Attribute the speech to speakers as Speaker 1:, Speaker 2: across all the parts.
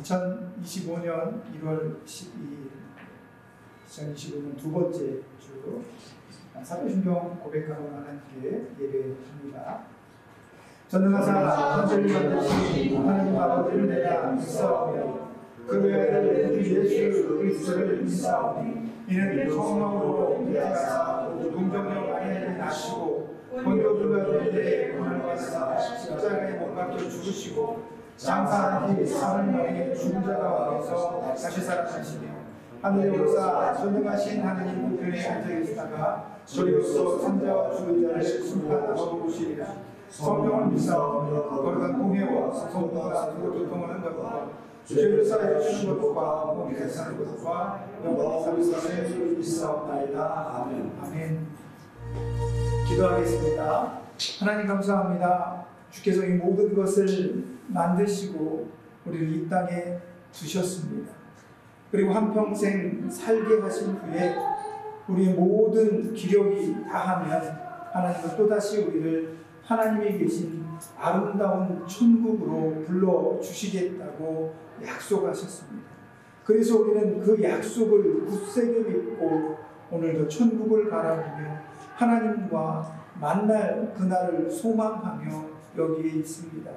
Speaker 1: 2025년 1월 12일 2025년 두 번째 주 사도신경 고백하는 하나님께 예배합니다. 전능하사 천지를 만드신 하나님 아버지를 내가 믿사오며 그 외아들 우리 예수 그리스도를 믿사오니 이는 성령으로 믿어가사 동정령 안에 나시고 본교 불가운데 고난을 받으사 십자가에 못 박혀 죽으시고 장사한 뒤 3일 만에 죽은 자 가운데서 다시 살아나시며 하늘에 오르사 전능하신 하나님 우편에 앉아 계시다가 저리로서 산자와 죽은 자를 심판하러 오시리라. 성령을 믿사오며 거룩한 공회와 성도가 두고 교통하는 것과 죄를 사하여 주시는 것과 몸에 사는 것과 영원히 살으시는 믿사옵나이다. 아멘. 아멘. 기도하겠습니다. 하나님 감사합니다. 주께서 이 모든 것을 만드시고 우리를 이 땅에 두셨습니다. 그리고 한평생 살게 하신 후에 우리의 모든 기력이 다하면 하나님은 또다시 우리를 하나님이 계신 아름다운 천국으로 불러주시겠다고 약속하셨습니다. 그래서 우리는 그 약속을 굳세게 믿고 오늘도 천국을 바라보며 하나님과 만날 그날을 소망하며 여기에 있습니다.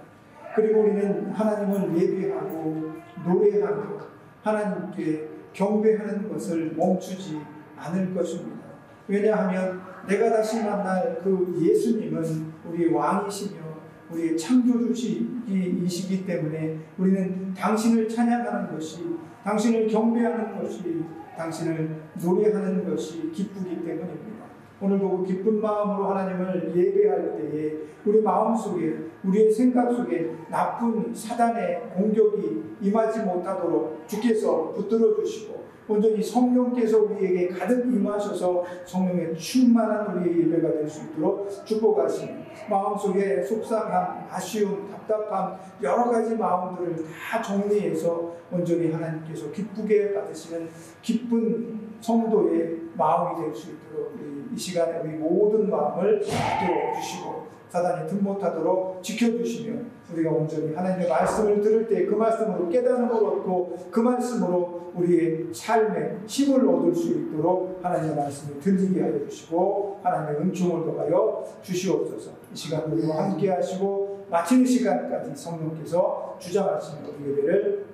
Speaker 1: 그리고 우리는 하나님을 예배하고 노래하며 하나님께 경배하는 것을 멈추지 않을 것입니다. 왜냐하면 내가 다시 만날 그 예수님은 우리의 왕이시며 우리의 창조주이시기 때문에 우리는 당신을 찬양하는 것이, 당신을 경배하는 것이, 당신을 노래하는 것이 기쁘기 때문입니다. 오늘도 그 기쁜 마음으로 하나님을 예배할 때에 우리 마음속에, 우리의 생각 속에 나쁜 사단의 공격이 임하지 못하도록 주께서 붙들어 주시고 온전히 성령께서 우리에게 가득 임하셔서 성령의 충만한 우리의 예배가 될 수 있도록 축복하시며 마음속에 속상함, 아쉬움, 답답함 여러 가지 마음들을 다 정리해서 온전히 하나님께서 기쁘게 받으시는 기쁜 성도의 마음이 될 수 있도록 이 시간에 우리 모든 마음을 붙들어 주시고 사단이 틈 못하도록 지켜주시며 우리가 온전히 하나님의 말씀을 들을 때 그 말씀으로 깨달음을 얻고 그 말씀으로 우리의 삶에 힘을 얻을 수 있도록 하나님의 말씀을 들리게 하여 주시고 하나님의 은총을 더하여 주시옵소서. 이 시간 우리와 함께 하시고 마치는 시간까지 성령께서 주장하시며 우리 예배를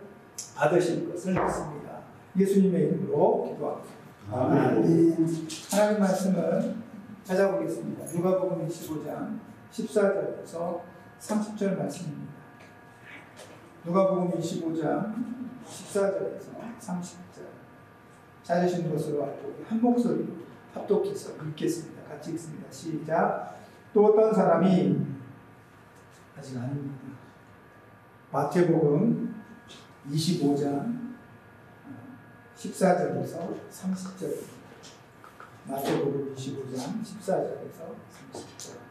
Speaker 1: 받으실 것을 믿습니다. 예수님의 이름으로 기도합니다. 아멘. 하나님 말씀을 찾아보겠습니다. 누가복음 25장 14절에서 30절 말씀입니다. 누가복음 25장 14절에서 30절 찾으신 것으로 알고 한 목소리로 합독해서 읽겠습니다. 같이 읽습니다. 시작. 또 어떤 사람이 아직 아닙니다. 마태복음 25장 14절에서 30절입니다. 마태복음 25장 14절에서 30절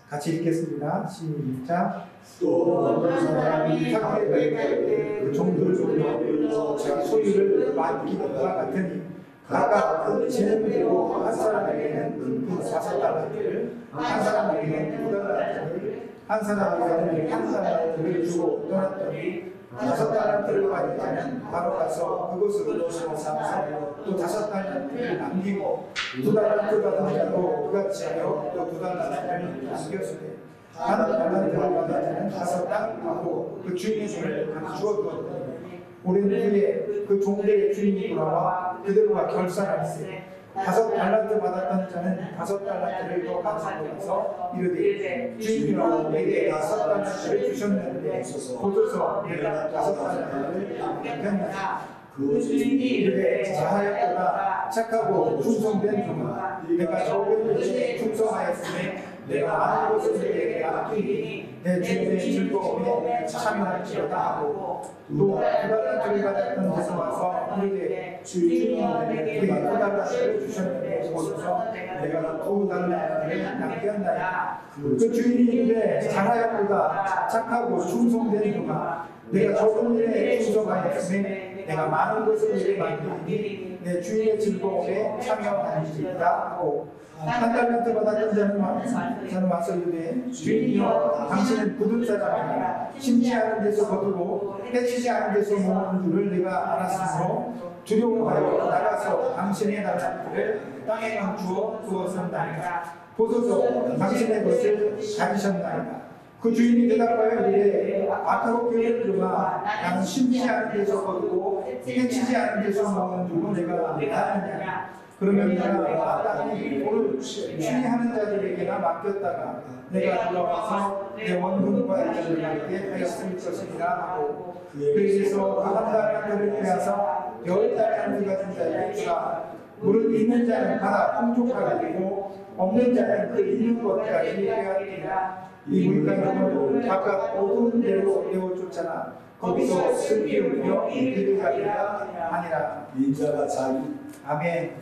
Speaker 1: 같이 읽겠습니다. 시작.
Speaker 2: 또 어떤 사람이
Speaker 1: 탁대에 그 종들로 자기 소유를 맡기는과 같으니 각각 지능으로 한 사람에게는 그 5달란트를, 한 사람에게는 2달란트를, 한 사람에게는 1달란트를 주고 떠났더니 5달란트를 받은 자는 바로 가서 그곳으로 사서 또 5달란트를 남기고 2달란트 받은 자도 그같이 하여 또 2달란트를 남겼으되 1달란트를 받은 자는 가서 땅 파고 그 주인의 손을 감추어 두었더니 오랜 후에 그 종들의 주인이 돌아와 그들과 결산할세 5달란트 받았던 자는 5달란트를 더 가지고 가서 이르되 주인이여 내게 5달란트를 주셨는데 고쳐서 내가 5달란트를 남겼나이다.
Speaker 2: 그 주인이
Speaker 1: 이르되 자하였도다 착하고 충성된 종아 내가 적은 일에 충성하였으니 내가 많은 것을 내게 맡기니 내 주인의 즐거움에 참여할지어다 하고 또 2달란트를 받았던 데서 와서 이르되 주인이 내게 2달란트를 주셨는데 고쳐서 내가 2달란트를 남겼나이다. 그 주인이 이르되 잘하였도다 착하고 충성된 종아 내가 적은 일에 충성하였으니 내가 많은 것을 내게 맡기니 내 주인의 즐거움에 참여할지어다 하고 한 달란트 받았던 자는 와서 이르되 주인이여 당신은 굳은 사람이라 심지 않은 데서 거두고 해치지 않은 데서 모으는 줄을 내가 알았으므로 두려워하여 나가서 당신의 달란트를 땅에 감추어 두었었나이다. 보소서 당신의 것을 가지셨나이다. 그 주인이 대답하여 이르되 악하고 게으르도다. 나는 심지 않은 데서 거두고 해치지 않은 데서 모으는 줄로 내가 아느냐. 그러면 내가 땅이 오늘 추리하는 자들에게나 맡겼다가 내가 돌아와서 내 원금과 이자들에게 하였을 것이라 하고 그에게서 그 한 달란트를 빼앗아 10달란트 같은 자에게 주라. 물을 있는 자는 받아 풍족하게 되고 없는 자는 그 있는 것까지 빼앗기라. 이 물가는 바깥 어두운 데로 내어쫓아나 거기서 슬피 울며 기도하리라 하니라.
Speaker 2: 인자가 자기
Speaker 1: 아멘.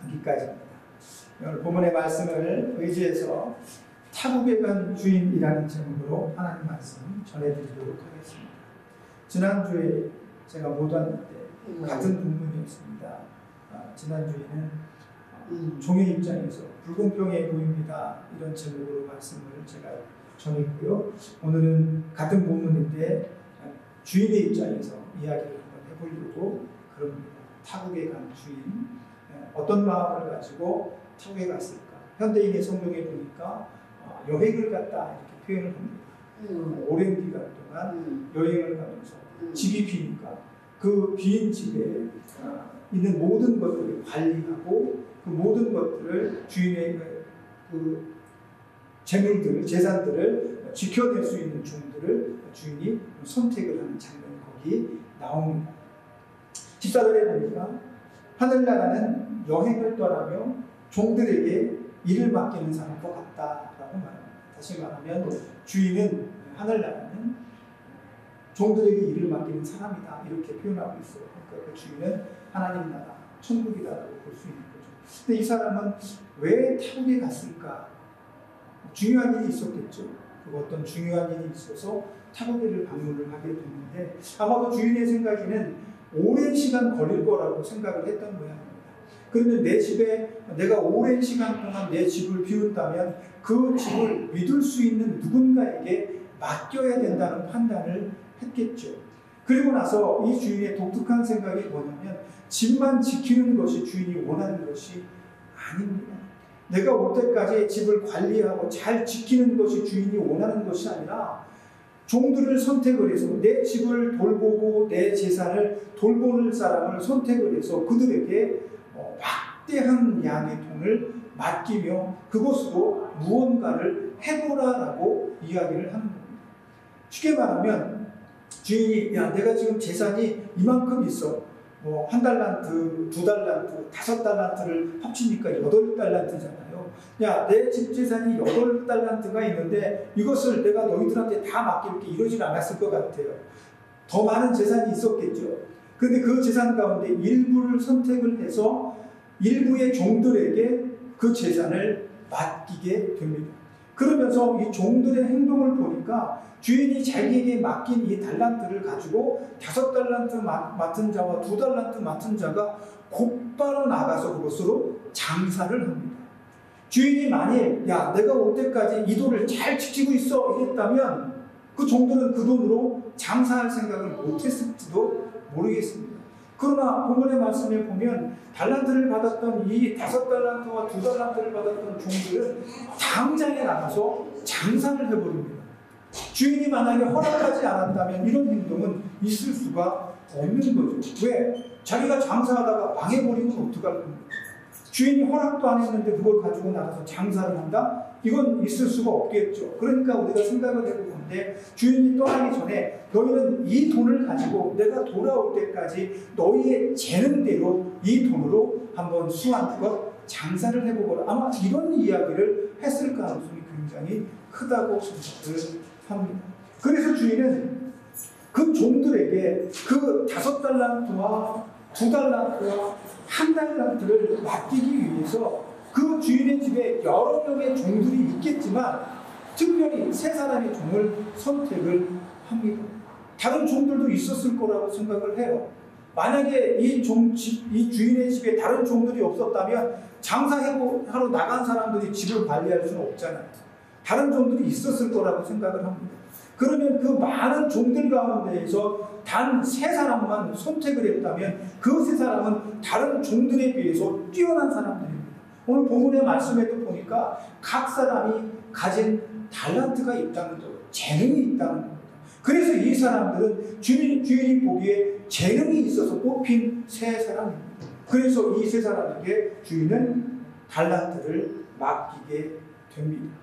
Speaker 1: 여기까지입니다. 오늘 본문의 말씀을 의지해서 타국에 간 주인이라는 제목으로 하나님 말씀 전해드리도록 하겠습니다. 지난주에 제가 못 왔는데 같은 본문이었습니다. 지난주에는 종의 입장에서 불공평해 보입니다. 이런 제목으로 말씀을 제가 전했고요. 오늘은 같은 본문인데 주인의 입장에서 이야기를 한번 해보려고 그럽니다. 타국에 간 주인, 어떤 마음을 가지고 타국에 갔을까? 현대인의 성경에 보니까 여행을 갔다 이렇게 표현을 합니다. 오랜 기간 동안 여행을 가면서 집이 비니까 그 빈 집에 있는 모든 것들을 관리하고 그 모든 것들을 주인의 그 재물들, 재산들을 지켜낼 수 있는 종들을 주인이 선택을 하는 장면이 거기 나옵니다. 14절에 보니까 하늘나라는 여행을 떠나며 종들에게 일을 맡기는 사람과 같다라고 말합니다. 다시 말하면 주인은 하늘나라는 종들에게 일을 맡기는 사람이다 이렇게 표현하고 있어요. 그러니까 그 주인은 하나님 나라, 천국이다라고 볼 수 있는 거죠. 근데 이 사람은 왜 타국에 갔을까? 중요한 일이 있었겠죠. 그 어떤 중요한 일이 있어서 타국을 방문을 하게 됐는데 아마도 주인의 생각에는 오랜 시간 걸릴 거라고 생각을 했던 모양입니다. 그런데 내 집에 내가 오랜 시간 동안 내 집을 비운다면 그 집을 믿을 수 있는 누군가에게 맡겨야 된다는 판단을 했겠죠. 그리고 나서 이 주인의 독특한 생각이 뭐냐면 집만 지키는 것이 주인이 원하는 것이 아닙니다. 내가 올 때까지 집을 관리하고 잘 지키는 것이 주인이 원하는 것이 아니라 종들을 선택을 해서 내 집을 돌보고 내 재산을 돌보는 사람을 선택을 해서 그들에게 막대한 양의 돈을 맡기며 그것으로 무언가를 해보라라고 이야기를 하는 겁니다. 쉽게 말하면 주인이 야 내가 지금 재산이 이만큼 있어. 한 달란트, 2달란트, 5달란트를 합치니까 8달란트잖아요. 야, 내 집 재산이 8달란트가 있는데 이것을 내가 너희들한테 다 맡길게 이러진 않았을 것 같아요. 더 많은 재산이 있었겠죠. 그런데 그 재산 가운데 일부를 선택을 해서 일부의 종들에게 그 재산을 맡기게 됩니다. 그러면서 이 종들의 행동을 보니까 주인이 자기에게 맡긴 이 달란트를 가지고 5달란트 맡은 자와 2달란트 맡은 자가 곧바로 나가서 그것으로 장사를 합니다. 주인이 만일 야 내가 올 때까지 이 돈을 잘 지키고 있어 이랬다면 그 종들은 그 돈으로 장사할 생각을 못했을지도 모르겠습니다. 그러나 본문의 말씀에 보면 달란트를 받았던 이 5달란트와 2달란트를 받았던 종들은 당장에 나가서 장사를 해버립니다. 주인이 만약에 허락하지 않았다면 이런 행동은 있을 수가 없는 거죠. 왜? 자기가 장사하다가 망해버리면 어떡할 겁니까? 주인이 허락도 안 했는데 그걸 가지고 나가서 장사를 한다? 이건 있을 수가 없겠죠. 그러니까 우리가 생각을 해보건데 주인이 떠나기 전에 너희는 이 돈을 가지고 내가 돌아올 때까지 너희의 재능대로 이 돈으로 한번 수완껏 장사를 해보거라. 아마 이런 이야기를 했을 가능성이 굉장히 크다고 생각을 합니다. 그래서 주인은 그 종들에게 그 5달란트와 2달란트와 1달란트를 맡기기 위해서 그 주인의 집에 여러 명의 종들이 있겠지만 특별히 3사람의 종을 선택을 합니다. 다른 종들도 있었을 거라고 생각을 해요. 만약에 이 주인의 집에 다른 종들이 없었다면 장사하러 나간 사람들이 집을 관리할 수는 없잖아요. 다른 종들이 있었을 거라고 생각을 합니다. 그러면 그 많은 종들 가운데에서 단 3사람만 선택을 했다면 그 3사람은 다른 종들에 비해서 뛰어난 사람들입니다. 오늘 본문의 말씀에도 보니까 각 사람이 가진 달란트가 있다는 것, 재능이 있다는 겁니다. 그래서 이 사람들은 주인이 보기에 재능이 있어서 뽑힌 3사람입니다. 그래서 이 3사람에게 주인은 달란트를 맡기게 됩니다.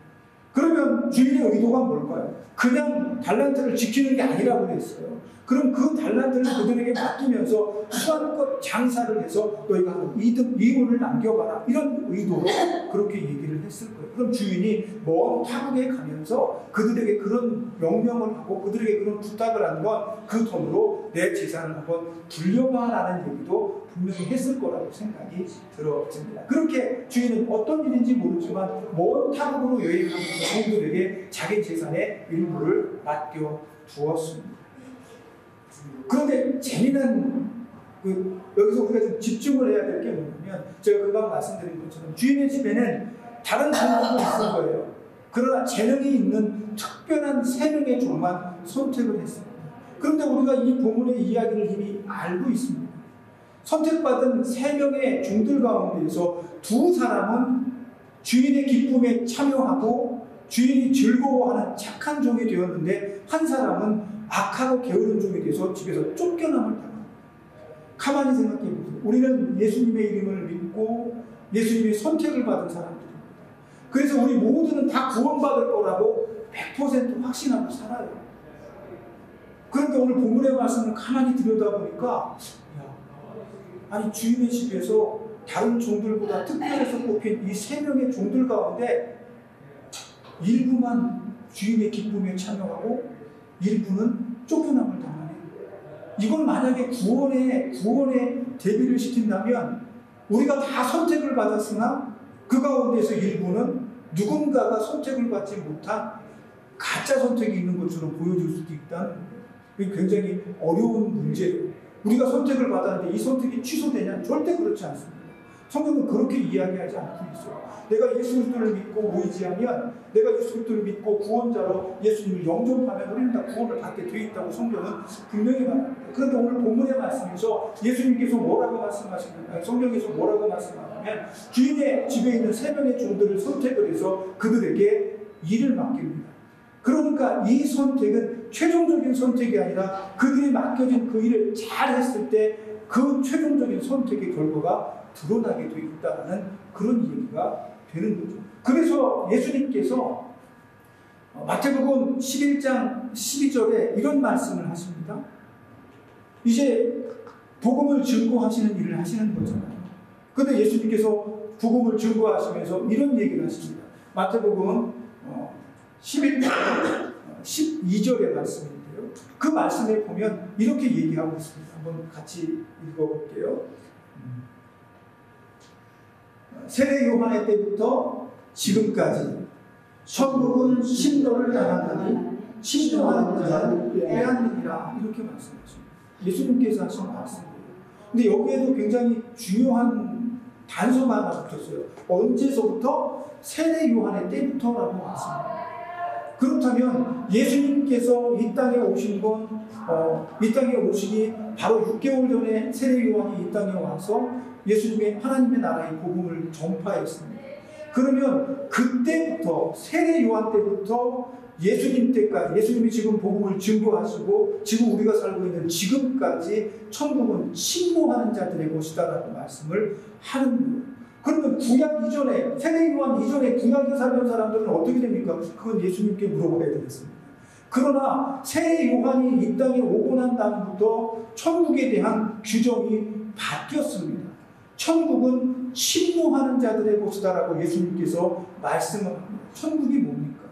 Speaker 1: 그러면 주인의 의도가 뭘까요? 그냥 달란트를 지키는 게 아니라고 했어요. 그럼 그 달란트를 그들에게 맡기면서 수완껏 장사를 해서 너희가 이윤을 남겨봐라, 이런 의도로 그렇게 얘기를 했을 거예요. 그럼 주인이 먼 타국에 가면서 그들에게 그런 명령을 하고 그들에게 그런 부탁을 한 건 그 돈으로 내 재산을 한번 불려봐라는 얘기도 분명히 했을 거라고 생각이 들어집니다. 그렇게 주인은 어떤 일인지 모르지만 먼 타국으로 여행하는 종들에게 자기 재산의 일부를 맡겨 두었습니다. 그런데 재미난 여기서 우리가 좀 집중을 해야 될 게 뭐냐면, 제가 금방 말씀드린 것처럼 주인의 집에는 다른 종들도 있을 거예요. 그러나 재능이 있는 특별한 3명의 종만 선택을 했습니다. 그런데 우리가 이 본문의 이야기를 이미 알고 있습니다. 선택받은 3명의 종들 가운데에서 2사람은 주인의 기쁨에 참여하고 주인이 즐거워하는 착한 종이 되었는데, 한 사람은 악하고 게으른 종이 돼서 집에서 쫓겨남을 당합니다. 가만히 생각해 보세요. 우리는 예수님의 이름을 믿고 예수님의 선택을 받은 사람들입니다. 그래서 우리 모두는 다 구원받을 거라고 100% 확신하고 살아요. 그런데 오늘 본문의 말씀을 가만히 들여다보니까, 아니 주인의 집에서 다른 종들보다 특별해서 뽑힌 이 3명의 종들 가운데 일부만 주인의 기쁨에 참여하고 일부는 쫓겨남을 당하네. 이걸 만약에 구원에 대비를 시킨다면, 우리가 다 선택을 받았으나 그 가운데서 일부는 누군가가 선택을 받지 못한 가짜 선택이 있는 것처럼 보여줄 수도 있다는 거예요. 이게 굉장히 어려운 문제예요. 우리가 선택을 받았는데 이 선택이 취소되냐? 절대 그렇지 않습니다. 성경은 그렇게 이야기하지 않고 있어요. 내가 예수 그리스도를 믿고 의지하면, 내가 예수 그리스도를 믿고 구원자로 예수님을 영접하면 우리는 다 구원을 받게 되어 있다고 성경은 분명히 말합니다. 그런데 오늘 본문의 말씀에서 예수님께서 뭐라고 말씀하시는가? 성경에서 뭐라고 말씀하냐면, 주인의 집에 있는 3명의 종들을 선택을 해서 그들에게 일을 맡깁니다. 그러니까 이 선택은 최종적인 선택이 아니라 그들이 맡겨진 그 일을 잘 했을 때 그 최종적인 선택의 결과가 드러나게 되어 있다는 그런 얘기가 되는 거죠. 그래서 예수님께서 마태복음 11장 12절에 이런 말씀을 하십니다. 이제 복음을 증거하시는 일을 하시는 거잖아요. 그런데 예수님께서 복음을 증거하시면서 이런 얘기를 하십니다. 마태복음 11장 12절의 말씀인데요. 그 말씀에 보면 이렇게 얘기하고 있습니다. 한번 같이 읽어볼게요. 세례 요한의 때부터 지금까지 천국은 신도를 당하나니 신도하는 자는 빼앗느니라, 이렇게 말씀하십니다. 예수님께서 하신 말씀이에요. 근데 여기에도 굉장히 중요한 단서가 하나 붙었어요. 언제서부터? 세례 요한의 때부터라고 말씀합니다. 그렇다면 예수님께서 이 땅에 오신 건 이 땅에 오시기 바로 6개월 전에 세례 요한이 이 땅에 와서 예수님의 하나님의 나라의 복음을 전파했습니다. 그러면 그때부터, 세례 요한 때부터 예수님 때까지, 예수님이 지금 복음을 증거하시고 지금 우리가 살고 있는 지금까지 천국은 침노하는 자들의 것이다라고 말씀을 하는 거예요. 그러면 구약 이전에, 세례 요한 이전에 구약에 살던 사람들은 어떻게 됩니까? 그건 예수님께 물어봐야 되겠습니다. 그러나 세례 요한이 이 땅에 오고 난 다음부터 천국에 대한 규정이 바뀌었습니다. 천국은 침노하는 자들의 곳이다라고 예수님께서 말씀을 합니다. 천국이 뭡니까?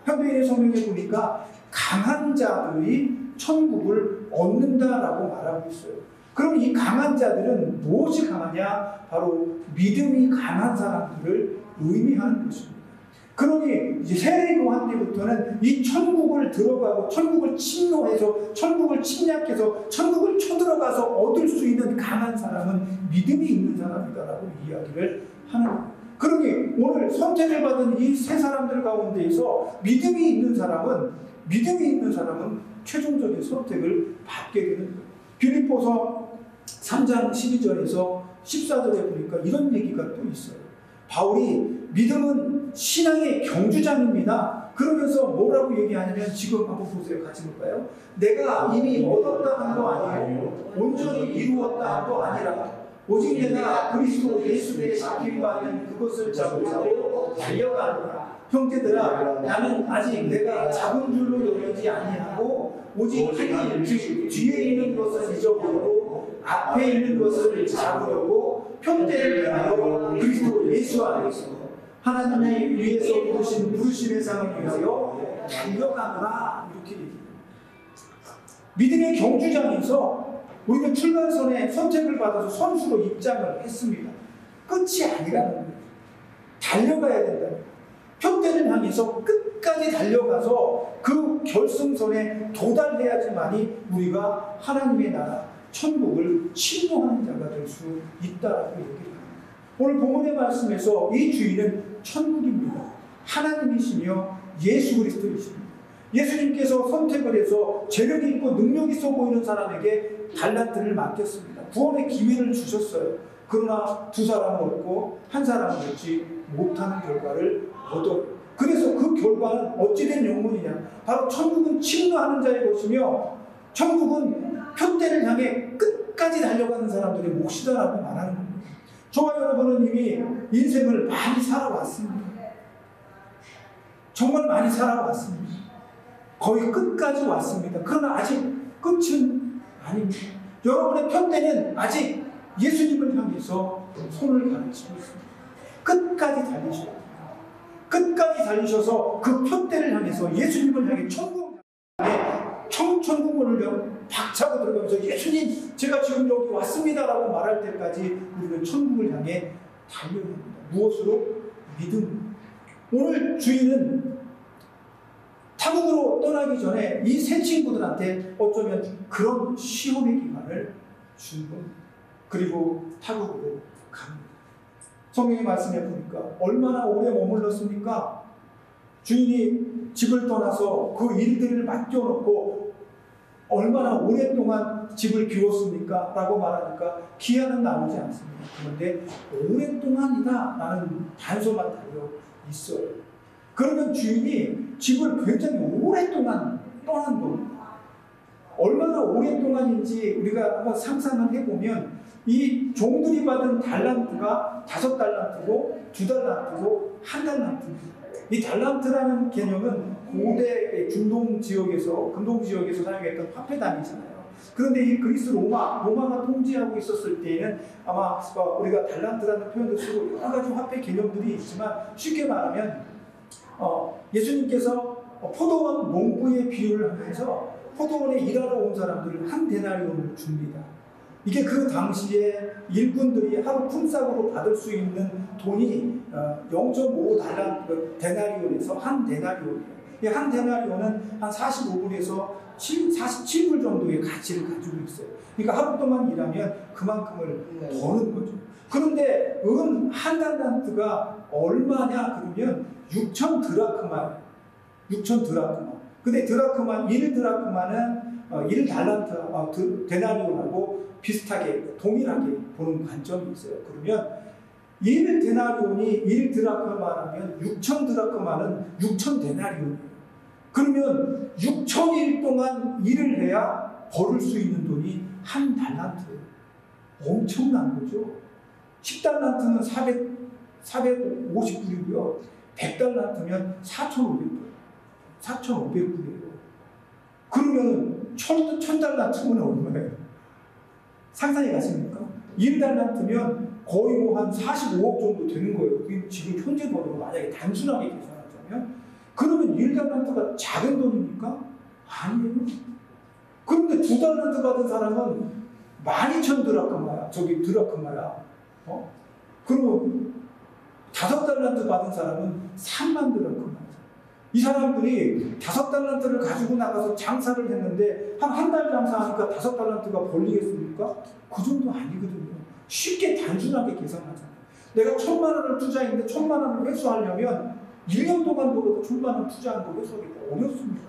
Speaker 1: 현대인의 성경에 보니까 강한 자들이 천국을 얻는다라고 말하고 있어요. 그럼 이 강한 자들은 무엇이 강하냐? 바로 믿음이 강한 사람들을 의미하는 것입니다. 그러니 이제 세례 요한 때부터는 이 천국을 들어가고 천국을 침노해서 천국을 침략해서 천국을 쳐들어가서 얻을 수 있는 강한 사람은 믿음이 있는 사람이다라고 이야기를 하는 거예요. 그러니 오늘 선택을 받은 이 세 사람들 가운데에서 믿음이 있는 사람은 최종적인 선택을 받게 되는 거예요. 빌립보서 3장 12절에서 14절에 보니까 이런 얘기가 또 있어요. 바울이 믿음은 신앙의 경주장입니다. 그러면서 뭐라고 얘기하냐면 지금 한번 보세요. 같이 볼까요? 내가 이미 얻었다 한 거 아니에요. 온전히 이루었다 한 거 아니라 오직 내가 그리스도 예수의 잡힘받는 그것을 잡으려고 달려가노라. 형제들아, 나는 아직 내가 잡은 줄로 여기지 아니하고 오직 한 일, 즉 뒤에 있는 것을 잊어버리고 앞에 있는 것을 잡으려고 편대를 위하여 그리스도 예수 안에서 하나님이 위에서 부르심의 상을 위하여 달려가노라. 이렇게 얘기합니다. 믿음의 경주장에서 우리는 출발선에 선택을 받아서 선수로 입장을 했습니다. 끝이 아니라는 거예요. 달려가야 된다. 편대를 향해서 끝까지 달려가서 그 결승선에 도달해야지만이 우리가 하나님의 나라, 천국을 침노하는 자가 될 수 있다라고 얘기합니다. 오늘 본문의 말씀에서 이 주인은 천국입니다. 하나님이시며 예수 그리스도이십니다. 예수님께서 선택을 해서 재력이 있고 능력이 있어 보이는 사람에게 달란트를 맡겼습니다. 구원의 기회를 주셨어요. 그러나 두 사람은 얻고 한 사람은 얻지 못하는 결과를 얻어요. 그래서 그 결과는 어찌된 영문이냐? 바로 천국은 침노하는 자의 것이며 천국은 편대를 향해 끝까지 달려가는 사람들의 몫이다라고 말하는 겁니다. 저와 여러분은 이미 인생을 많이 살아왔습니다. 정말 많이 살아왔습니다. 거의 끝까지 왔습니다. 그러나 아직 끝은 아닙니다. 여러분의 편대는 아직 예수님을 향해서 손을 가르치고 있습니다. 끝까지 달리셔야 됩니다. 끝까지 달리셔서 그 편대를 향해서 예수님을 향해 천국문을 박차고 들어가면서 예수님 제가 지금 여기 왔습니다라고 말할 때까지 우리는 천국을 향해 달려야 합니다. 무엇으로? 믿음. 오늘 주인은 타국으로 떠나기 전에 이 세 친구들한테 어쩌면 그런 시험의 기간을 준 겁니다. 그리고 타국으로 갑니다. 성경의 말씀에 보니까 얼마나 오래 머물렀습니까? 주인이 집을 떠나서 그 일들을 맡겨놓고 얼마나 오랫동안 집을 비웠습니까? 라고 말하니까 기한은 나오지 않습니다. 그런데 오랫동안이다 라는 단서만 달려 있어요. 그러면 주인이 집을 굉장히 오랫동안 떠난 겁니다. 얼마나 오랫동안인지 우리가 한번 상상을 해보면 이 종들이 받은 달란트가 5달란트고 2달란트고 1달란트입니다. 이 달란트라는 개념은 고대 중동 지역에서 근동 지역에서 사용했던 화폐 단위잖아요. 그런데 이 그리스 로마가 통치하고 있었을 때에는 아마 우리가 달란트라는 표현도 쓰고 여러 가지 화폐 개념들이 있지만 쉽게 말하면 예수님께서 포도원 농부의 비유를 하면서 포도원에 일하러 온 사람들을 한 데나리온을 줍니다. 이게 그 당시에 일꾼들이 하루 품삯으로 받을 수 있는 돈이 0.5 데나리온에서 한 데나리온이에요. 이 한 데나리온은 한 45불에서 47불 정도의 가치를 가지고 있어요. 그러니까 하루 동안 일하면 그만큼을 버는 거죠. 그런데 한 달란트가 얼마냐 그러면 6천 드라크마예요. 6천 드라크마. 근데 드라크마 1드라크마는 1달란트 데나리온하고 비슷하게 동일하게 보는 관점이 있어요. 그러면 1데나리온이 1드라크마라면 6천 드라크마는 6천 데나리온이에요. 그러면 6천일 동안 일을 해야 벌을 수 있는 돈이 한 달란트예요. 엄청난 거죠. 10달란트는 450불이고요. 100달란트면 4,500불. 4,500불이에요. 그러면 1,000달란트면 얼마예요? 상상이 가십니까? 1달란트면 거의 뭐 한 45억 정도 되는 거예요. 지금 현재 돈으로 만약에 단순하게 계산하자면. 그러면 1달란트가 작은 돈입니까? 아니에요. 그런데 2달란트 받은 사람은 12,000 드라크마야. 저기 드라크마야. 그러면 5달란트 받은 사람은 3만 드라크마. 이 사람들이 5달란트를 가지고 나가서 장사를 했는데 한 달 장사하니까 5달란트가 벌리겠습니까? 그 정도 아니거든요. 쉽게 단순하게 계산하잖아요. 내가 1,000만 원을 투자했는데 1,000만 원을 회수하려면 1년 동안 벌어도 1,000만 원 투자한 거 회수하기가 어렵습니다.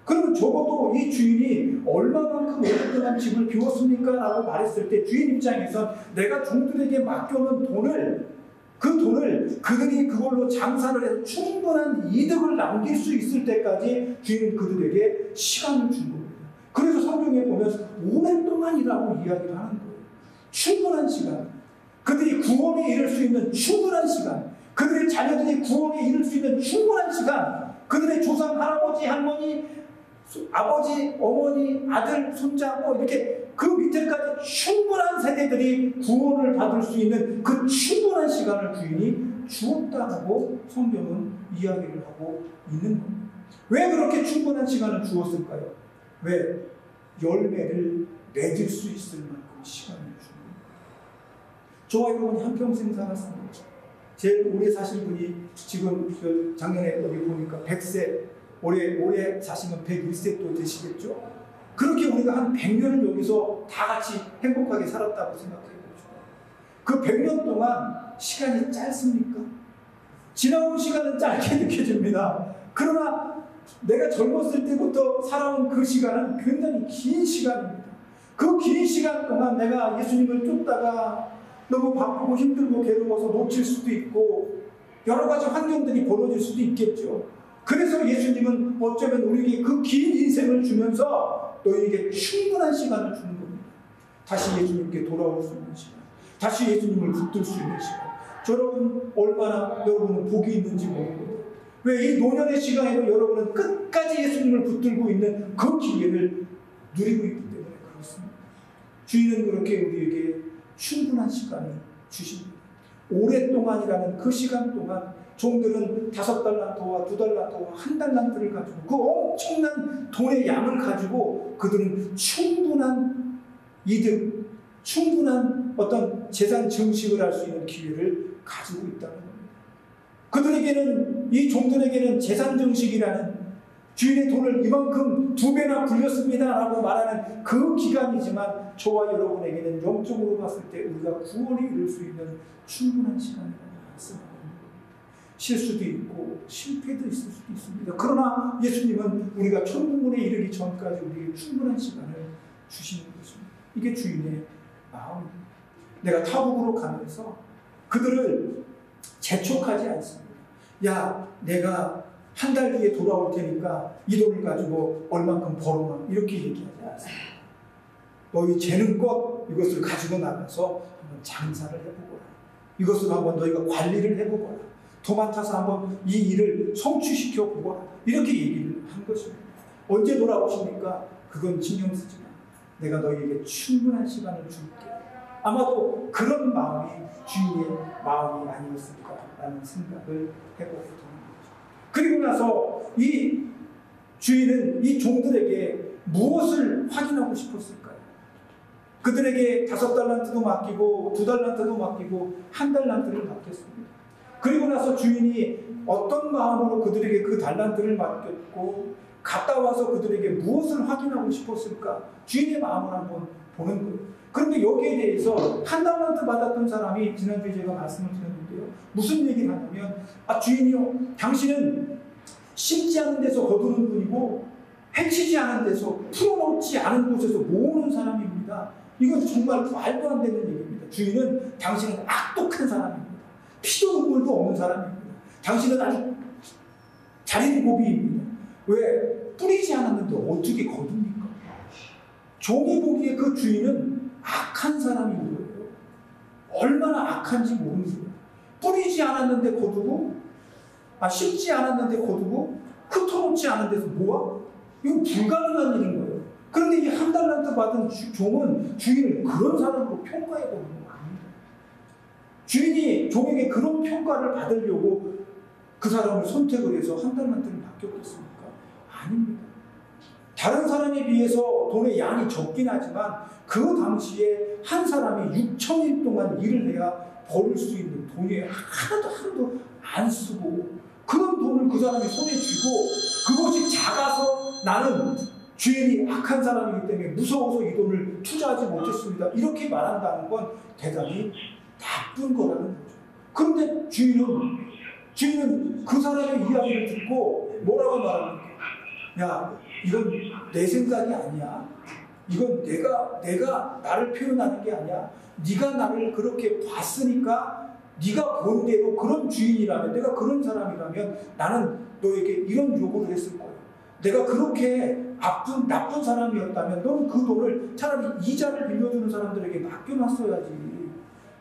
Speaker 1: 그러면 적어도 이 주인이 얼마만큼 오랫동안 집을 비웠습니까? 라고 말했을 때 주인 입장에선 내가 종들에게 맡겨놓은 그 돈을 그들이 그걸로 장사를 해서 충분한 이득을 남길 수 있을 때까지 주인은 그들에게 시간을 준 겁니다. 그래서 성경에 보면 오랫동안이라고 이야기를 하는 거예요. 충분한 시간. 그들이 구원에 이를 수 있는 충분한 시간. 그들의 자녀들이 구원에 이를 수 있는 충분한 시간. 그들의 조상, 할아버지, 할머니, 아버지, 어머니, 아들, 손자 뭐 이렇게 그 밑에까지 충분한 세대들이 구원을 받을 수 있는 그 충분한 시간을 주인이 주었다라고 성경은 이야기를 하고 있는 겁니다. 왜 그렇게 충분한 시간을 주었을까요? 왜? 열매를 맺을 수 있을 만큼 시간을 주는 거예요. 저와 여러분이 한평생 살았습니다. 제일 오래 사신 분이 지금 작년에 여기 보니까 100세, 올해 사시면 101세 또 되시겠죠? 그렇게 우리가 한 100년을 여기서 다 같이 행복하게 살았다고 생각해보죠. 그 100년 동안 시간이 짧습니까? 지나온 시간은 짧게 느껴집니다. 그러나 내가 젊었을 때부터 살아온 그 시간은 굉장히 긴 시간입니다. 그 긴 시간 동안 내가 예수님을 쫓다가 너무 바쁘고 힘들고 괴로워서 놓칠 수도 있고 여러 가지 환경들이 벌어질 수도 있겠죠. 그래서 예수님은 어쩌면 우리에게 그 긴 인생을 주면서 너희에게 충분한 시간을 주는 겁니다. 다시 예수님께 돌아올 수 있는 시간, 다시 예수님을 붙들 수 있는 시간. 여러분 얼마나 여러분은 복이 있는지 모릅니다. 왜 이 노년의 시간에도 여러분은 끝까지 예수님을 붙들고 있는 그 기회를 누리고 있기 때문에 그렇습니다. 주인은 그렇게 우리에게 충분한 시간을 주십니다. 오랫동안이라는 그 시간 동안 종들은 5달란트와 2달란트와 1달란트를 가지고 그 엄청난 돈의 양을 가지고 그들은 충분한 이득, 충분한 어떤 재산 증식을 할 수 있는 기회를 가지고 있다는 겁니다. 그들에게는, 이 종들에게는 재산 증식이라는 주인의 돈을 이만큼 2배나 굴렸습니다 라고 말하는 그 기간이지만 저와 여러분에게는 영적으로 봤을 때 우리가 구원에 이를 수 있는 충분한 시간이라고 말씀합니다. 실수도 있고 실패도 있을 수도 있습니다. 그러나 예수님은 우리가 천국문에 이르기 전까지 우리에게 충분한 시간을 주시는 것입니다. 이게 주인의 마음입니다. 내가 타국으로 가면서 그들을 재촉하지 않습니다. 야, 내가 한 달 뒤에 돌아올 테니까 이 돈을 가지고 얼만큼 벌어놔 이렇게 얘기하지 않습니다. 너희 재능껏 이것을 가지고 나가서 한번 장사를 해보거라. 이것을 한번 너희가 관리를 해보거라. 도맡아서 한번 이 일을 성취시켜 보거라. 이렇게 얘기를 한 것입니다. 언제 돌아오십니까? 그건 신경 쓰지 마. 내가 너희에게 충분한 시간을 줄게. 아마도 그런 마음이 주인의 마음이 아니었을까라는 생각을 해보게 됩니다. 그리고 나서 이 주인은 이 종들에게 무엇을 확인하고 싶었을까요? 그들에게 5달란트도 맡기고 2달란트도 맡기고 1달란트를 맡겼습니다. 그리고 나서 주인이 어떤 마음으로 그들에게 그 달란트를 맡겼고 갔다 와서 그들에게 무엇을 확인하고 싶었을까? 주인의 마음을 한번 보는 거예요. 그런데 여기에 대해서 1달란트 받았던 사람이 지난주에 제가 말씀을 드렸는데요. 무슨 얘기를 하냐면 주인이요, 당신은 심지 않은 데서 거두는 분이고 해치지 않은 데서 풀어놓지 않은 곳에서 모으는 사람입니다. 이건 정말 말도 안 되는 얘기입니다. 주인은 당신은 악독한 사람입니다. 피도 눈물도 없는 사람입니다. 당신은 아주 자린고비입니다. 왜? 뿌리지 않았는데 어떻게 거둡니까? 종이 보기에 그 주인은 악한 사람인 거예요. 얼마나 악한지 모르는 거예요. 뿌리지 않았는데 거두고, 심지 않았는데 거두고, 흩어놓지 않은 데서 모아? 이건 불가능한 일인 거예요. 그런데 이 1달란트 받은 종은 주인을 그런 사람으로 평가해보는 거 아닙니다. 주인이 종에게 그런 평가를 받으려고 그 사람을 선택을 해서 1달란트를 맡겼겠습니까? 아닙니다. 다른 사람에 비해서 돈의 양이 적긴 하지만 그 당시에 한 사람이 6,000일 동안 일을 해야 벌을 수 있는 돈이 하나도 안 쓰고 그런 돈을 그 사람이 손에 쥐고 그것이 작아서 나는 주인이 악한 사람이기 때문에 무서워서 이 돈을 투자하지 못했습니다. 이렇게 말한다는 건 대단히 나쁜 거라는 거죠. 그런데 주인은 그 사람의 이야기를 듣고 뭐라고 말합니까? 야, 이건 내 생각이 아니야. 이건 내가 나를 표현하는 게 아니야. 네가 나를 그렇게 봤으니까 네가 본 대로 그런 주인이라면, 내가 그런 사람이라면 나는 너에게 이런 요구를 했을 거야. 내가 그렇게 나쁜 사람이었다면 너는 그 돈을 차라리 이자를 빌려주는 사람들에게 맡겨놨어야지.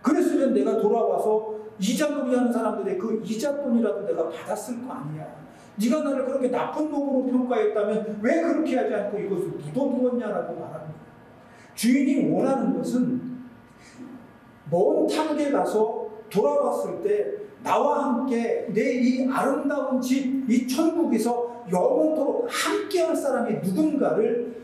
Speaker 1: 그랬으면 내가 돌아와서 이자 놀이하는 사람들의 그 이자 돈이라도 내가 받았을 거 아니야. 네가 나를 그렇게 나쁜 놈으로 평가했다면 왜 그렇게 하지 않고 이것을 묻어두었냐라고 말합니다. 주인이 원하는 것은 먼 탕에 가서 돌아왔을 때 나와 함께 내 이 아름다운 집, 이 천국에서 영원토록 함께할 사람이 누군가를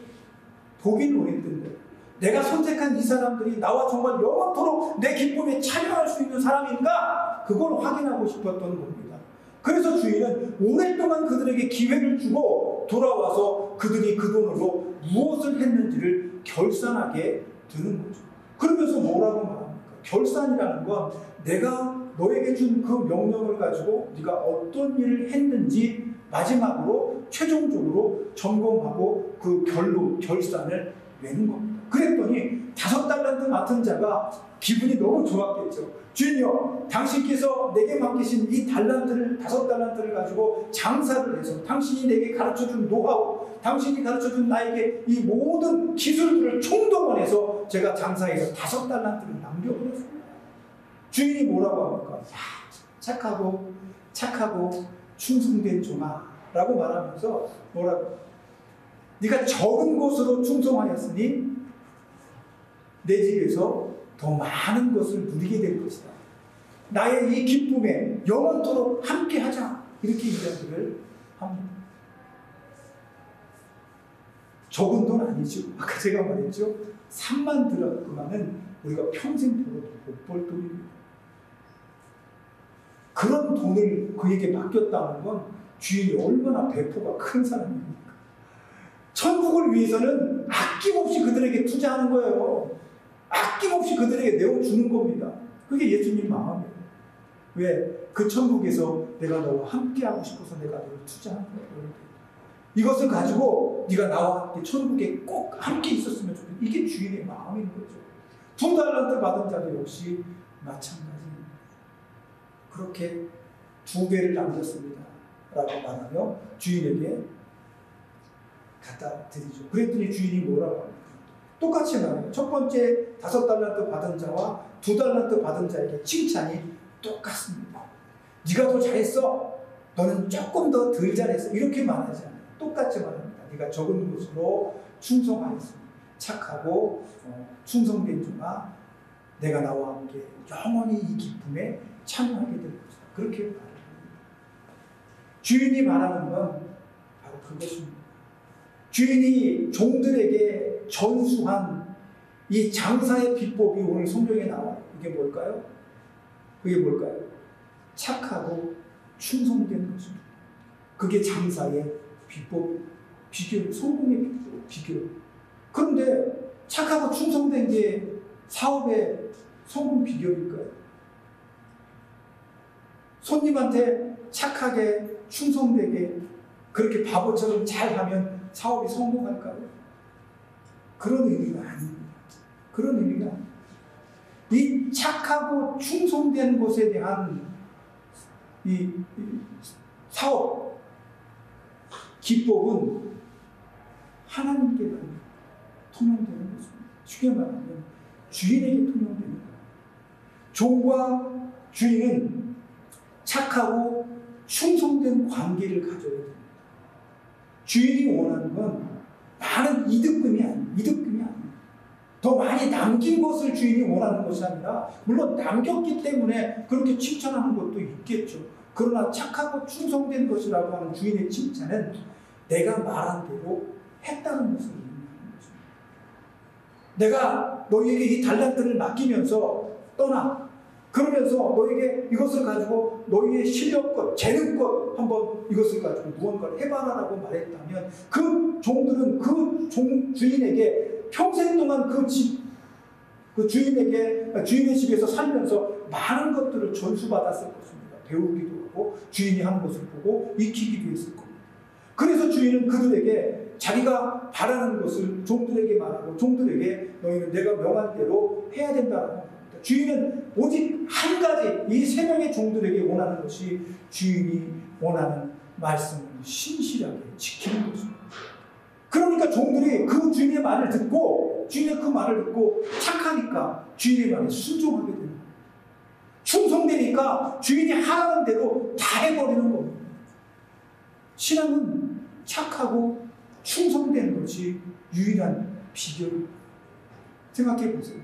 Speaker 1: 보길 원했던 거예요. 내가 선택한 이 사람들이 나와 정말 영원토록 내 기쁨에 참여할 수 있는 사람인가? 그걸 확인하고 싶었던 겁니다. 그래서 주인은 오랫동안 그들에게 기회를 주고 돌아와서 그들이 그 돈으로 무엇을 했는지를 결산하게 되는 거죠. 그러면서 뭐라고 말합니까? 결산이라는 건 내가 너에게 준 그 명령을 가지고 네가 어떤 일을 했는지 마지막으로 최종적으로 점검하고 그 결산을 내는 겁니다. 그랬더니 5달란트 맡은 자가 기분이 너무 좋았겠죠. 주인이여, 당신께서 내게 맡기신 이 5달란트를 가지고 장사를 해서 당신이 내게 가르쳐준 노하우, 당신이 가르쳐준 나에게 이 모든 기술들을 총동원해서 제가 장사해서 5달란트를 남겨버렸습니다. 주인이 뭐라고 합니까? 야, 착하고 충성된 종아 라고 말하면서 뭐라고? 네가 적은 것으로 충성하였으니 내 집에서 더 많은 것을 누리게 될 것이다. 나의 이 기쁨에 영원토록 함께하자. 이렇게 이야기를 합니다. 적은 돈 아니죠. 아까 제가 말했죠. 3만 드라크마는 우리가 평생 벌어도 못 벌 돈입니다. 그런 돈을 그에게 맡겼다는 건 주인이 얼마나 배포가 큰 사람입니까? 천국을 위해서는 아낌없이 그들에게 투자하는 거예요. 아낌없이 그들에게 내어주는 겁니다. 그게 예수님 마음이에요. 왜? 그 천국에서 내가 너와 함께하고 싶어서 내가 너를 투자하는 거예요. 이것을 가지고 네가 나와 함께 천국에 꼭 함께 있었으면 좋겠다. 이게 주인의 마음인 거죠. 2달란트 받은 자도 역시 마찬가지입니다. 그렇게 2배를 남겼습니다. 라고 말하며 주인에게 갖다 드리죠. 그랬더니 주인이 뭐라고 합니까? 똑같이 말해요. 첫 번째 5달란트 받은 자와 2달란트 받은 자에게 칭찬이 똑같습니다. 네가 더 잘했어. 너는 조금 더 덜 잘했어. 이렇게 말하지 않아요. 똑같이 말합니다. 네가 적은 것으로 충성하였으니 착하고 충성된 종아, 내가 나와 함께 영원히 이 기쁨에 참여하게 될 것이다. 그렇게 말합니다. 주인이 말하는 건 바로 그것입니다. 주인이 종들에게 전수한 이 장사의 비법이 오늘 성경에 나와요. 이게 뭘까요? 그게 뭘까요? 착하고 충성된 것입니다. 그게 장사의 비법, 비결, 성공의 비결. 그런데 착하고 충성된 게 사업의 성공 비결일까요? 손님한테 착하게 충성되게 그렇게 바보처럼 잘하면 사업이 성공할까요? 그런 의미가 아닙니다. 그런 의미가 아닙니다. 이 착하고 충성된 것에 대한 이 사업 기법은 하나님께만 통용되는 것입니다. 쉽게 말하면 주인에게 통용되는 거예요. 종과 주인은 착하고 충성된 관계를 가져야 됩니다. 주인이 원하는 건 많은 이득금이 아닙니다. 더 많이 남긴 것을 주인이 원하는 것이 아니라, 물론 남겼기 때문에 그렇게 칭찬하는 것도 있겠죠. 그러나 착하고 충성된 것이라고 하는 주인의 칭찬은 내가 말한 대로 했다는 것을 의미하는 것입니다. 내가 너희에게 이 달란트를 맡기면서 떠나. 그러면서 너에게 이것을 가지고 너희의 실력껏, 재능껏 한번 이것을 가지고 무언가를 해봐라라고 말했다면 그 종들은 그 주인에게 평생 동안 그 주인의 집에서 살면서 많은 것들을 전수받았을 것입니다. 배우기도 하고 주인이 하는 것을 보고 익히기도 했을 겁니다. 그래서 주인은 그들에게 자기가 바라는 것을 종들에게 말하고 종들에게 너희는 내가 명한 대로 해야 된다고 합니다. 주인은 오직 한 가지 이 세 명의 종들에게 원하는 것이 주인이 원하는 말씀을 신실하게 지키는 것입니다. 그러니까 종들이 그 주인의 말을 듣고 주인의 그 말을 듣고 착하니까 주인의 말에 순종하게 됩니다. 충성되니까 주인이 하라는 대로 다 해버리는 겁니다. 신앙은 착하고 충성되는 것이 유일한 비결입니다. 생각해 보세요.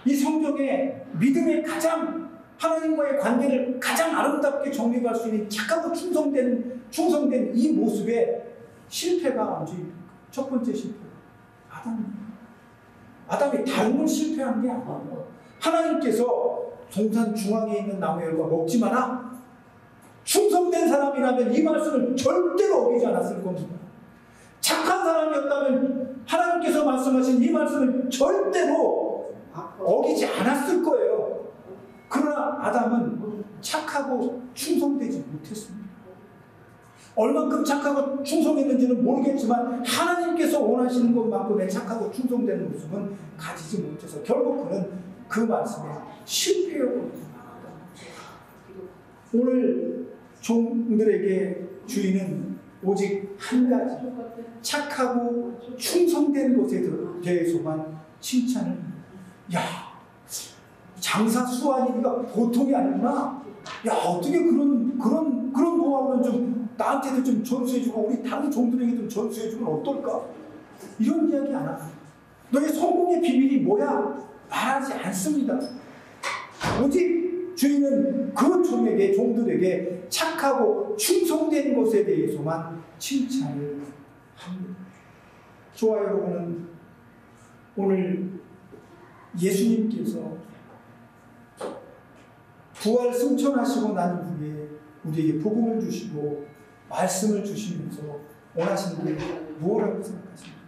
Speaker 1: 이 성경에 믿음의 가장 하나님과의 관계를 가장 아름답게 정립할 수 있는 착하고 충성된 이 모습에 실패가 언제입니까? 첫 번째 실패가 아담입니다. 아담이 다른 걸 실패한 게 아니에요. 하나님께서 동산 중앙에 있는 나무 열과 먹지 마라. 충성된 사람이라면 이 말씀을 절대로 어기지 않았을 겁니다. 착한 사람이었다면 하나님께서 말씀하신 이 말씀을 절대로 어기지 않았을 거예요. 그러나 아담은 착하고 충성되지 못했습니다. 얼만큼 착하고 충성했는지는 모르겠지만 하나님께서 원하시는 것만큼의 착하고 충성되는 모습은 가지지 못해서 결국 그는 그 말씀에 실패해버립니다. 오늘 종들에게 주인은 오직 한 가지 착하고 충성된 것에 대해서만 칭찬을 합니다. 야, 장사 수완이니까 보통이 아니구나. 야, 어떻게 그런 노하우는 좀 나한테도 좀 전수해주고 우리 다른 종들에게 좀 전수해주면 어떨까? 이런 이야기 안 합니다. 너의 성공의 비밀이 뭐야? 말하지 않습니다. 오직 주인은 그 종들에게 착하고 충성된 것에 대해서만 칭찬을 합니다. 저와 여러분은 오늘 예수님께서 부활 승천하시고 난 후에 우리에게 복음을 주시고 말씀을 주시면서 원하시는 게 무엇이라고 생각하십니까?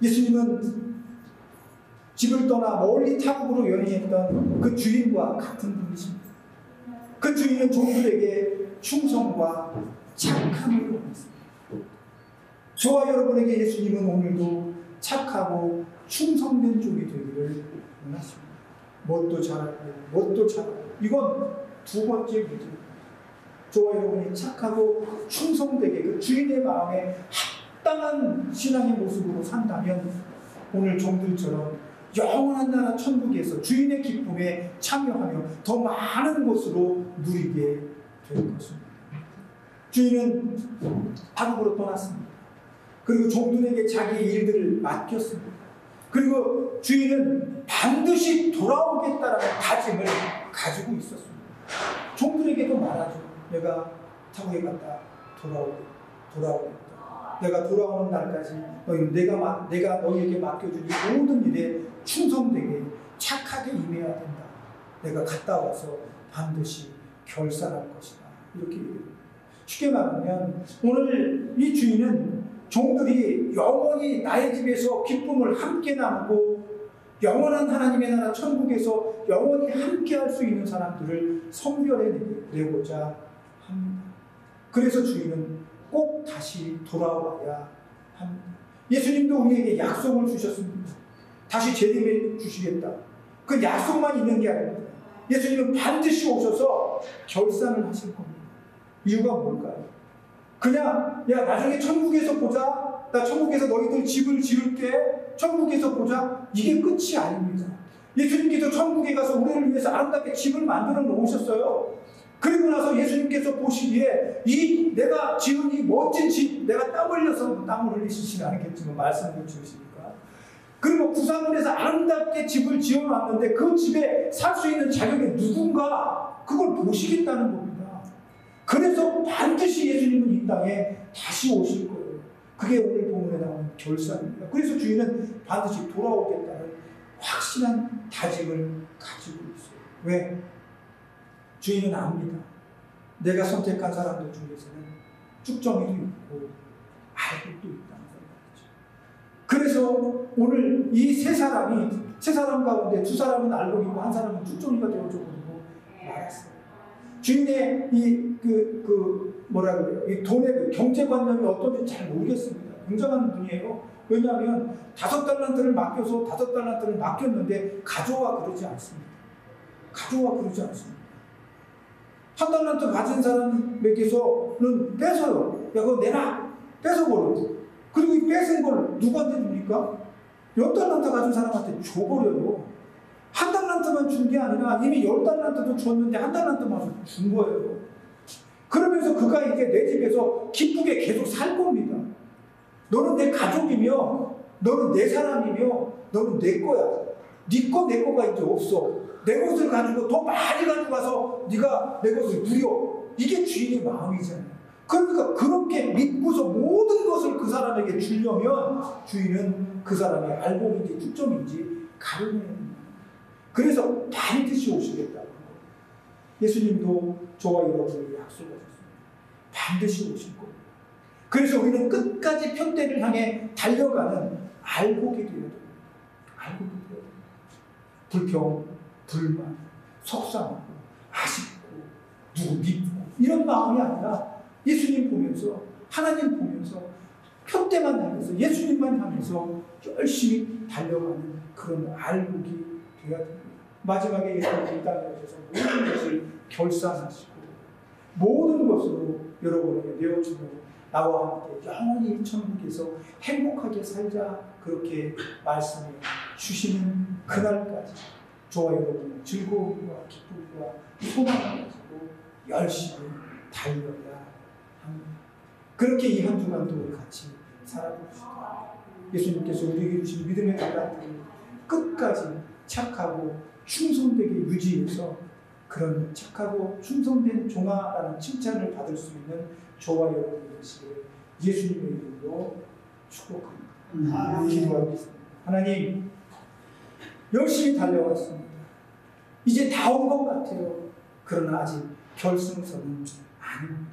Speaker 1: 예수님은 집을 떠나 멀리 타국으로 여행했던 그 주인과 같은 분이십니다. 그 주인은 종들에게 충성과 착함을 원했습니다. 저와 여러분에게 예수님은 오늘도 착하고 충성된 종이 되기를 원하십니다. 뭣도 잘하고 이건 두 번째 문제입니다. 저와 여러분이 착하고 충성되게 그 주인의 마음에 합당한 신앙의 모습으로 산다면 오늘 종들처럼 영원한 나라 천국에서 주인의 기쁨에 참여하며 더 많은 것으로 누리게 될 것입니다. 주인은 타국으로 떠났습니다. 그리고 종들에게 자기의 일들을 맡겼습니다. 그리고 주인은 반드시 돌아오겠다라는 다짐을 가지고 있었습니다. 종들에게도 말하죠. 내가 타국에 갔다 돌아오겠다. 내가 돌아오는 날까지 내가 너희에게 맡겨준 이 모든 일에 충성되게 착하게 임해야 된다. 내가 갔다 와서 반드시 결산할 것이다. 이렇게 얘기합니다. 쉽게 말하면 오늘 이 주인은 종들이 영원히 나의 집에서 기쁨을 함께 나누고 영원한 하나님의 나라 천국에서 영원히 함께 할 수 있는 사람들을 선별해내고자 합니다. 그래서 주인은 꼭 다시 돌아와야 합니다. 예수님도 우리에게 약속을 주셨습니다. 다시 재림해 주시겠다. 그 약속만 있는 게 아닙니다. 예수님은 반드시 오셔서 결산을 하실 겁니다. 이유가 뭘까요? 그냥 야 나중에 천국에서 보자. 나 천국에서 너희들 집을 지을게. 천국에서 보자. 이게 끝이 아닙니다. 예수님께서 천국에 가서 우리를 위해서 아름답게 집을 만들어 놓으셨어요. 그리고 나서 예수님께서 보시기에 이 내가 지은 이 멋진 집, 내가 땀 흘려서 땀을 흘리시지는 않겠지만 말씀을 주시니까. 그리고 구상원에서 아름답게 집을 지어놨는데 그 집에 살 수 있는 자격이 누군가 그걸 보시겠다는 겁니다. 그래서 반드시 예수님은 이 땅에 다시 오실 거예요. 그게 오늘 본문에 나오는 결산입니다. 그래서 주인은 반드시 돌아오겠다는 확실한 다짐을 가지고 있어요. 왜? 주인은 압니다. 내가 선택한 사람들 중에서는 쭉정이도 있고 알곡도 있다는 생각이죠. 그래서 오늘 이 세 사람 가운데 두 사람은 알곡이고 한 사람은 쭉정이가 되어줘버리고 말았어요. 주인의 뭐라 그래요? 이 돈의 경제관념이 어떤지 잘 모르겠습니다. 굉장한 분이에요. 왜냐하면 5달란트를 맡겨서 5달란트를 맡겼는데 가져와 그러지 않습니다. 가져와 그러지 않습니다. 1달란트 가진 사람에게서는 뺏어요. 야, 그거 내놔. 뺏어버려. 그리고 이 뺏은 걸 누구한테 줍니까? 10달란트 가진 사람한테 줘버려요. 1달란트만 준 게 아니라 이미 10달란트도 줬는데 1달란트만 준 거예요. 그러면서 그가 이제 내 집에서 기쁘게 계속 살 겁니다. 너는 내 가족이며, 너는 내 사람이며, 너는 내 거야. 네 거, 내 거가 이제 없어. 내 것을 가지고 더 많이 가져가서 네가 내 것을 누려. 이게 주인의 마음이잖아요. 그러니까 그렇게 믿고서 모든 것을 그 사람에게 주려면 주인은 그 사람이 알곡인지 쭉정인지 가려내야 됩니다. 그래서 반드시 오시겠다고. 예수님도 저와 여러분에게 약속하셨습니다. 반드시 오실 겁니다. 그래서 우리는 끝까지 표대를 향해 달려가는 알곡이 되어야 됩니다. 알곡이 되어야 됩니다. 불평, 불만, 속상하고 아쉽고 누구 믿고 이런 마음이 아니라 예수님 보면서, 하나님 보면서 표대만 향해서 예수님만 향해서 열심히 달려가는 그런 알곡이 되어야 됩니다. 마지막에 예수님이 이 땅에 오셔서 모든 것을 결산하시고 모든 것으로 여러분에게 내어주며 나와 함께 영원히 천국에서 행복하게 살자, 그렇게 말씀해 주시는 그날까지 저와 여러분은 즐거움과 기쁨과 소망을 가지고 열심히 달려야 합니다. 그렇게 이 한 주간도 우리 같이 살아봅시다. 예수님께서 우리에게 주신 믿음의 달란트를 끝까지 착하고 충성되게 유지해서 그런 착하고 충성된 종아라는 칭찬을 받을 수 있는 저와 여러분이 되시기를 예수님의 이름으로 축복합니다. 기도하겠습니다. 하나님, 열심히 달려왔습니다. 이제 다 온 것 같아요. 그러나 아직 결승선은 아닙니다.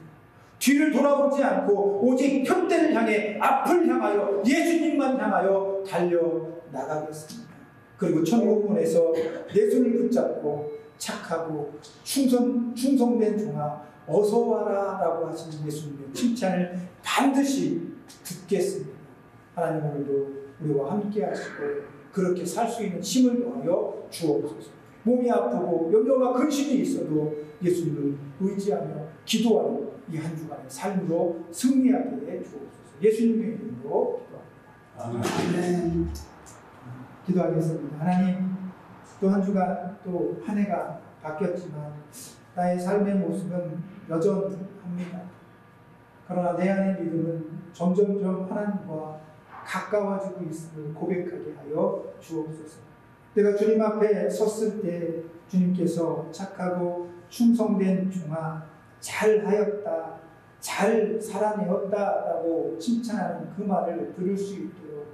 Speaker 1: 뒤를 돌아보지 않고 오직 표대를 향해 앞을 향하여 예수님만 향하여 달려나가겠습니다. 그리고 천국문에서 내 손을 붙잡고 착하고 충성된 종아 어서 와라 라고 하시는 예수님의 칭찬을 반드시 듣겠습니다. 하나님, 오늘도 우리와 함께 하시고 그렇게 살 수 있는 힘을 더하여 주옵소서. 몸이 아프고 염려와 근심이 있어도 예수님을 의지하며 기도하는 이 한 주간의 삶으로 승리하게 해 주옵소서. 예수님의 이름으로 기도합니다. 아멘. 기도하겠습니다. 하나님, 또 한 주간 또 한 해가 바뀌었지만 나의 삶의 모습은 여전합니다. 그러나 내 안의 믿음은 점점점 하나님과 가까워지고 있음을 고백하게 하여 주옵소서. 내가 주님 앞에 섰을 때 주님께서 착하고 충성된 종아 잘하였다, 잘 살아내었다라고 칭찬하는 그 말을 들을 수 있도록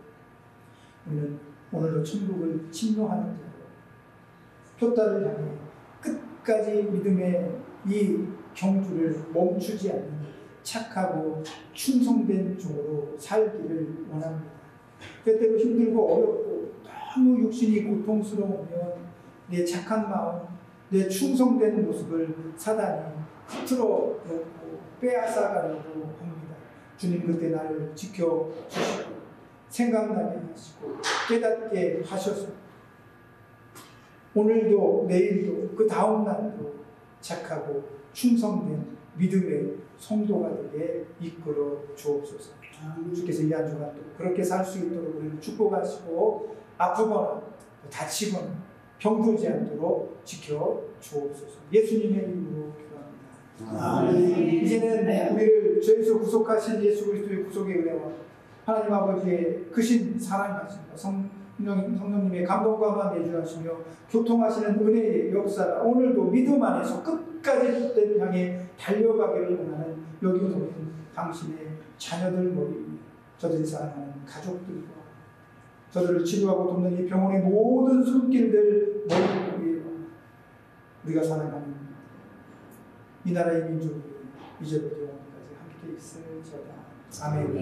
Speaker 1: 우리는 오늘도 천국을 침노하는 자로 표다를 향해 끝까지 믿음의 이 경주를 멈추지 않는 착하고 충성된 종으로 살기를 원합니다. 때때로 힘들고 어렵고 너무 육신이 고통스러우면 내 착한 마음, 내 충성된 모습을 사단이 흐트러 놓고 빼앗아가려고 합니다. 주님, 그때 나를 지켜주시고 생각나게 하시고 깨닫게 하셔서 오늘도 내일도 그 다음 날도 착하고 충성된 믿음의 성도가 되게 이끌어 주옵소서. 주께서 이 한 주간 또 그렇게 살 수 있도록 우리를 축복하시고 아프거나 다치거나 병들지 않도록 지켜 주옵소서. 예수님의 이름으로 기도합니다. 이제는 우리를 죄에서 구속하신 예수 그리스도의 구속의 은혜와 하나님 아버지의 크신 사랑하심과 성령님의 감동과 내주하시며 교통하시는 은혜의 역사가 오늘도 믿음 안에서 끝까지 그때를 향해 달려가기를 원하는 여기 오는 당신의 자녀들 머리, 저들이 사랑하는 가족들과 저들을 치료하고 돕는 이 병원의 모든 손길들 모두 위에 우리가 사랑하는 이 나라의 민족이 이제부터 영원까지 함께 있을지어다. 아멘.